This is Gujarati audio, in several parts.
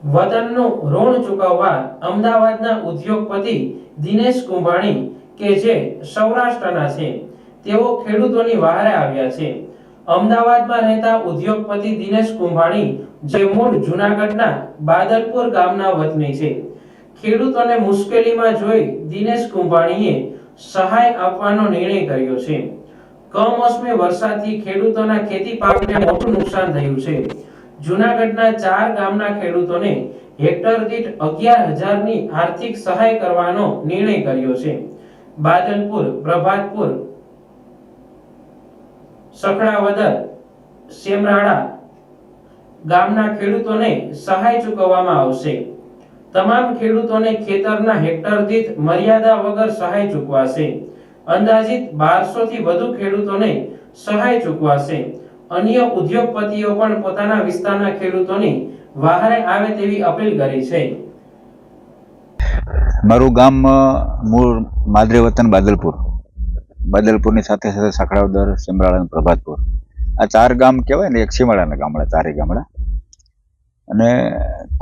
વતનનું ઋણ ચૂકવવા અમદાવાદના ઉદ્યોગપતિ દિનેશ કુંભાણી કે જે સૌરાષ્ટ્રના છે તેઓ ખેડૂતોની વહારે આવ્યા છે। અમદાવાદમાં રહેતા ઉદ્યોગપતિ દિનેશ કુંભાણી જે મૂળ જૂનાગઢના બાદલપુર ગામના વતની છે। ખેડૂતોને મુશ્કેલીમાં જોઈ દિનેશ કુંભાણીએ સહાય આપવાનો નિર્ણય કર્યો છે। કમોસમી વરસાદથી ખેડૂતોના ખેતી પાકને મોટું નુકસાન થયું છે। જૂનાગઢના 4 ગામના ખેડૂતોને હેક્ટર દીઠ 11,000 ની આર્થિક સહાય કરવાનો નિર્ણય કર્યો છે। બાદલપુર, પ્રભાતપુર, સખડાવદર, સેમરાળા ગામના ખેડૂતોને સહાય ચૂકવવામાં આવશે। તમામ ખેડૂતોને ખેતરના હેક્ટર દીઠ મર્યાદા વગર સહાય ચૂકવાશે। અંદાજિત 1200 થી વધુ ખેડૂતોને સહાય ચૂકવાશે। અન્ય ઉદ્યોગપતિઓ પણ પોતાના વિસ્તારના ખેડૂતોની વહારે આવે તેવી અપીલ કરી છે। મારું ગામ મૂળ માદરે વતન બાદલપુરની સાથે સાથે સખડાવદર, સેમરાળા અને પ્રભાતપુર, આ 4 ગામ કહેવાય ને, એક સીમાડાના ગામડા, 4 ગામડા, અને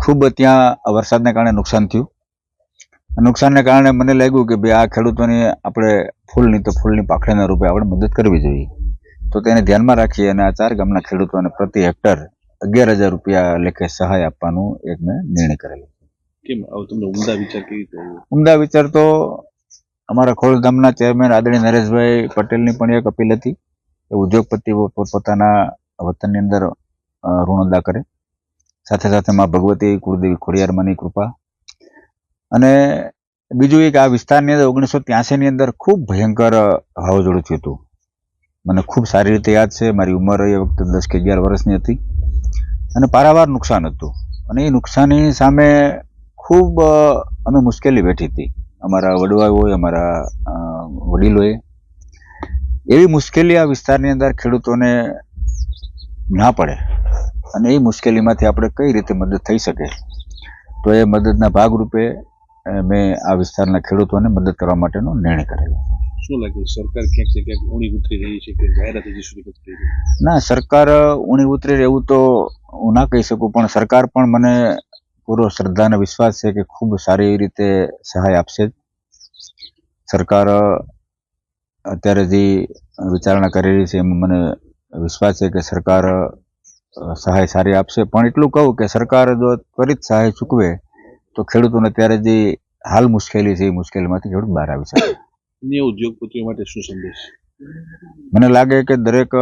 ખૂબ ત્યાં વરસાદને કારણે નુકસાન થયું। નુકસાનને કારણે મને લાગ્યું કે ભાઈ આ ખેડૂતોને આપણે ફૂલની પાખડીના રૂપે આપણે મદદ કરવી જોઈએ। તો તેને ધ્યાનમાં રાખી અને આ 4 ગામના ખેડૂતોને પ્રતિ હેક્ટર 11,000 રૂપિયા લેખે સહાય આપવાનું એક મેં નિર્ણય કરેલો। કેમ તમને ઉમદા વિચાર કેવી થયો? ઉમદા વિચાર તો અમારા ખોડલધામના ચેરમેન આદરણીય નરેશભાઈ પટેલની પણ એક અપીલ હતી કે ઉદ્યોગપતિઓ પોતાના વતનની અંદર ઋણ અદા કરે, સાથે સાથે માં ભગવતી કુળદેવી ખોડિયારમાંની કૃપા। અને બીજું એક, આ વિસ્તારની અંદર 1983 ની અંદર ખૂબ ભયંકર વાવાઝોડું થયું હતું। મને ખૂબ સારી રીતે યાદ છે। મારી ઉંમર એ વખતે 10 કે 11 વર્ષની હતી અને પારાવાર નુકસાન હતું। અને એ નુકસાની સામે ખૂબ અમે મુશ્કેલી વેઠી હતી, અમારા વડવાઓએ, અમારા વડીલોએ। એવી મુશ્કેલી આ વિસ્તારની અંદર ખેડૂતોને ના પડે અને એ મુશ્કેલીમાંથી આપણે કઈ રીતે મદદ થઈ શકે, તો એ મદદના ભાગરૂપે મેં આ વિસ્તારના ખેડૂતોને મદદ કરવા માટેનો નિર્ણય કરેલો। શું લાગે, સરકાર ક્યાંક ને ક્યાંક ઊણી ઉતરી રહી છે કે જાહેરાત હજી સુધી નથી થઈ રહી? ના, સરકાર ઊણી ઉતરી રહેવું તો હું ના કહી શકું, પણ સરકાર પણ મને પૂરો શ્રદ્ધા અને વિશ્વાસ છે કે ખૂબ સારી રીતે સહાય આપશે। સરકાર અત્યારે જે વિચારણા કરી રહી છે એમાં મને વિશ્વાસ છે કે સરકાર સહાય સારી આપશે। પણ એટલું કહું કે સરકાર જો ત્વરિત સહાય ચૂકવે તો ખેડૂતોને અત્યારે જે હાલ મુશ્કેલી છે એ મુશ્કેલીમાંથી ખેડૂત બહાર આવી શકે। અન્ય ઉદ્યોગપતિઓ માટે શું સંદેશ? મને લાગે કે દરેક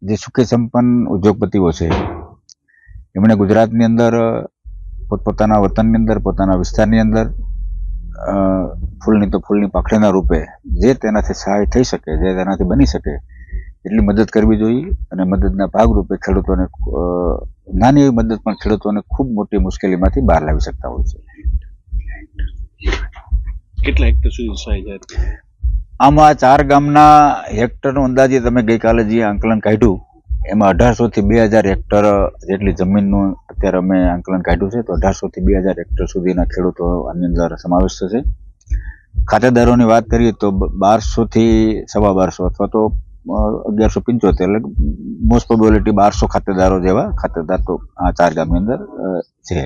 જે સુખી સંપન્ન ઉદ્યોગપતિઓ છે એમણે ગુજરાતની અંદર પોતાના વતનની અંદર, પોતાના વિસ્તારની અંદર ફૂલની પાખડીના રૂપે જે તેનાથી સહાય થઈ શકે, જે તેનાથી બની શકે એટલી મદદ કરવી જોઈએ। અને મદદના ભાગરૂપે ખેડૂતોને નાની એવી મદદ પણ ખેડૂતોને ખૂબ મોટી મુશ્કેલીમાંથી બહાર લાવી શકતા હોય છે। કેટલા હેક્ટર સુધી સહાય જાય? આમાં 4 ગામના હેક્ટરનું અંદાજે તમે ગઈકાલે જે આંકલન કાઢ્યું એમાં 1800 થી 2000 હેક્ટર જેટલી જમીનનું અત્યારે અમે આંકલન કાઢ્યું છે। તો 1800 થી 2000 હેક્ટર સુધીના ખેડૂતો આની અંદર સમાવેશ થશે। ખાતેદારોની વાત કરીએ તો 1200 થી 1250 અથવા તો 1175, એટલે મોસ્ટ પ્રોબેબિલિટી 1200 ખાતેદારો જેવા ખાતેદાર તો આ 4 ગામની અંદર છે।